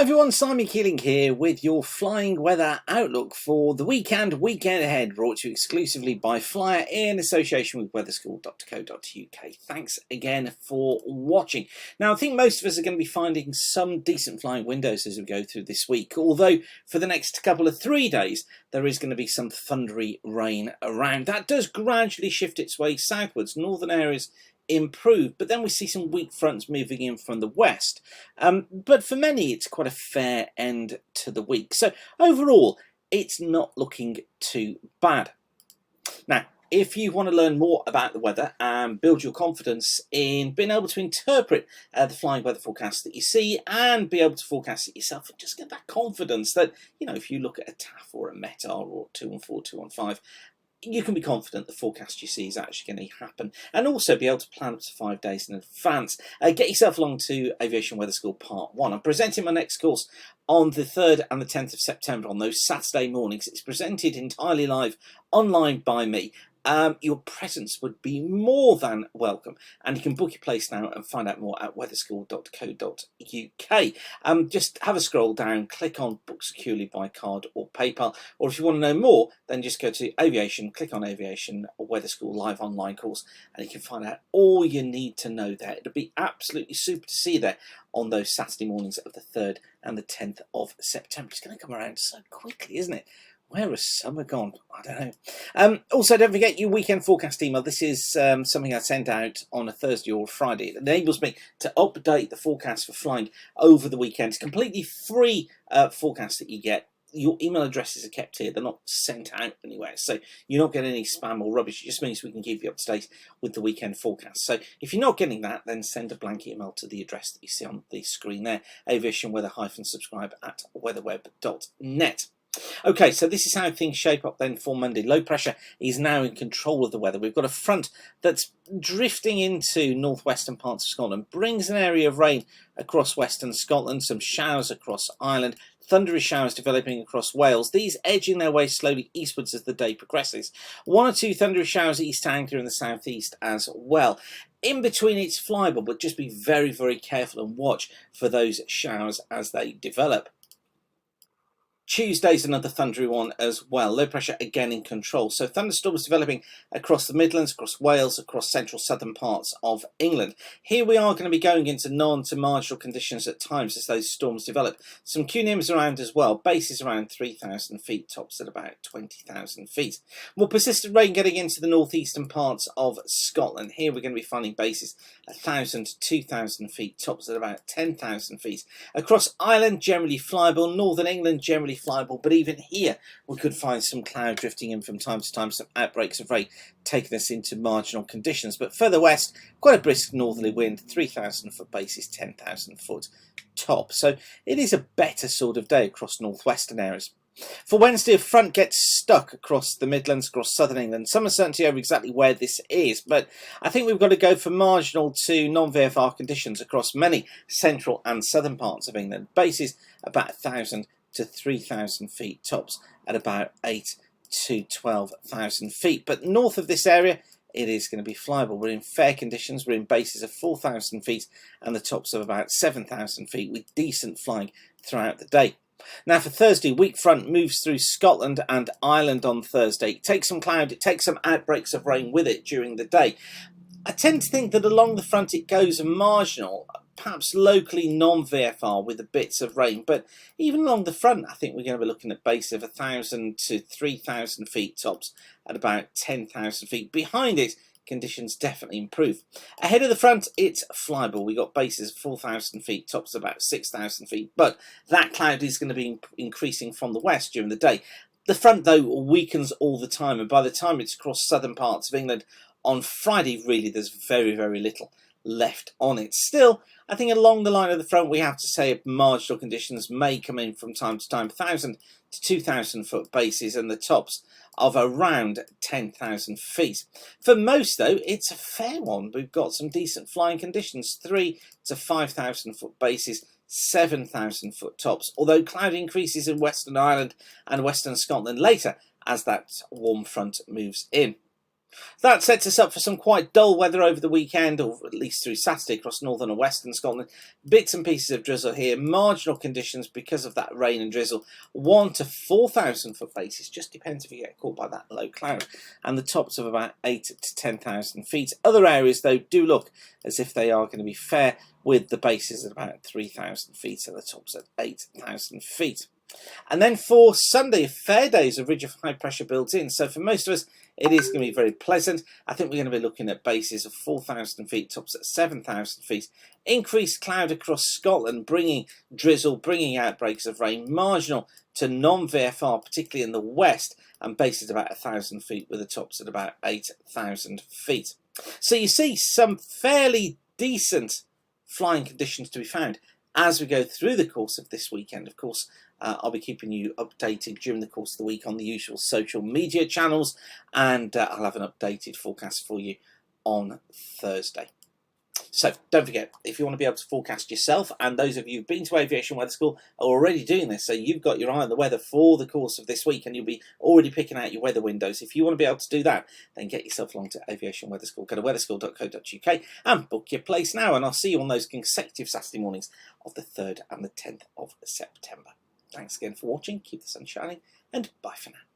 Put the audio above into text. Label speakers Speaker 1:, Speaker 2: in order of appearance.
Speaker 1: Everyone, Simon Keeling here with your flying weather outlook for the weekend ahead, brought to you exclusively by Flyer in association with weatherschool.co.uk. Thanks again for watching. Now, I think most of us are going to be finding some decent flying windows as we go through this week, although for the next couple of 3 days there is going to be some thundery rain around. That does gradually shift its way southwards. Northern areas improve, but then we see some weak fronts moving in from the west, but for many it's quite a fair end to the week, so overall it's not looking too bad. Now, if you want to learn more about the weather and build your confidence in being able to interpret the flying weather forecast that you see and be able to forecast it yourself, and just get that confidence that, you know, if you look at a TAF or a METAR or 214, 215, you can be confident the forecast you see is actually going to happen, and also be able to plan up to 5 days in advance. Get yourself along to Aviation Weather School Part 1. I'm presenting my next course on the 3rd and the 10th of September on those Saturday mornings. It's presented entirely live online by me. Your presence would be more than welcome, and you can book your place now and find out more at weatherschool.co.uk. Just have a scroll down, click on book securely by card or PayPal, or if you want to know more, then just go to Aviation, click on Aviation or Weather School live online course, and you can find out all you need to know there. It'll be absolutely super to see you there on those Saturday mornings of the 3rd and the 10th of September. It's going to come around so quickly, isn't it? Where has summer gone? I don't know. Also, don't forget your weekend forecast email. This is something I send out on a Thursday or Friday. It enables me to update the forecast for flying over the weekend. It's completely free forecast that you get. Your email addresses are kept here. They're not sent out anywhere. So you're not getting any spam or rubbish. It just means we can keep you up to date with the weekend forecast. So if you're not getting that, then send a blank email to the address that you see on the screen there. aviationweather-subscribe@weatherweb.net. Okay, so this is how things shape up then for Monday. Low pressure is now in control of the weather. We've got a front that's drifting into northwestern parts of Scotland, brings an area of rain across western Scotland, some showers across Ireland, thundery showers developing across Wales, these edging their way slowly eastwards as the day progresses. 1 or 2 thundery showers at East Anglia in the southeast as well. In between, it's flyable, but just be very, very careful and watch for those showers as they develop. Tuesday's another thundery one as well. Low pressure again in control. So thunderstorms developing across the Midlands, across Wales, across central southern parts of England. Here we are going to be going into non to marginal conditions at times as those storms develop. Some QNIMs around as well. Bases around 3,000 feet, tops at about 20,000 feet. More persistent rain getting into the northeastern parts of Scotland. Here we're going to be finding bases 1,000 to 2,000 feet, tops at about 10,000 feet. Across Ireland, generally flyable. Northern England, generally flyable, but even here we could find some cloud drifting in from time to time, some outbreaks of rain taking us into marginal conditions. But further west, quite a brisk northerly wind, 3,000 foot bases, 10,000 foot top. So it is a better sort of day across northwestern areas. For Wednesday, a front gets stuck across the Midlands, across southern England. Some uncertainty over exactly where this is, but I think we've got to go for marginal to non-VFR conditions across many central and southern parts of England. Bases about 1,000 to 3,000 feet, tops at about 8 to 12,000 feet. But north of this area, it is going to be flyable. We're in fair conditions. We're in bases of 4,000 feet and the tops of about 7,000 feet with decent flying throughout the day. Now for Thursday, weak front moves through Scotland and Ireland on Thursday. It takes some cloud, it takes some outbreaks of rain with it during the day. I tend to think that along the front it goes marginal, perhaps locally non-VFR with the bits of rain, but even along the front I think we're going to be looking at base of 1,000 to 3,000 feet, tops at about 10,000 feet. Behind it, conditions definitely improve. Ahead of the front, it's flyable. We got bases of 4,000 feet, tops about 6,000 feet, but that cloud is going to be increasing from the west during the day. The front though weakens all the time, and by the time it's across southern parts of England on Friday, really there's very, very little left on it. Still, I think along the line of the front we have to say marginal conditions may come in from time to time. 1,000 to 2,000 foot bases and the tops of around 10,000 feet. For most though, it's a fair one. We've got some decent flying conditions, 3 to 5,000 foot bases, 7,000 foot tops, although cloud increases in Western Ireland and Western Scotland later as that warm front moves in. That sets us up for some quite dull weather over the weekend, or at least through Saturday across northern and western Scotland. Bits and pieces of drizzle here, marginal conditions because of that rain and drizzle. 1 to 4,000 foot bases, just depends if you get caught by that low cloud. And the tops of about 8 to 10,000 feet. Other areas, though, do look as if they are going to be fair, with the bases at about 3,000 feet and the tops at 8,000 feet. And then for Sunday, a fair day's a ridge of high pressure built in. So for most of us, it is going to be very pleasant. I think we're going to be looking at bases of 4,000 feet, tops at 7,000 feet. Increased cloud across Scotland, bringing drizzle, bringing outbreaks of rain, marginal to non-VFR, particularly in the west, and bases about 1,000 feet with the tops at about 8,000 feet. So you see some fairly decent flying conditions to be found as we go through the course of this weekend. Of course, I'll be keeping you updated during the course of the week on the usual social media channels, and I'll have an updated forecast for you on Thursday. So don't forget, if you want to be able to forecast yourself, and those of you who've been to Aviation Weather School are already doing this, so you've got your eye on the weather for the course of this week, and you'll be already picking out your weather windows. If you want to be able to do that, then get yourself along to Aviation Weather School. Go to weatherschool.co.uk and book your place now, and I'll see you on those consecutive Saturday mornings of the 3rd and the 10th of September. Thanks again for watching, keep the sun shining, and bye for now.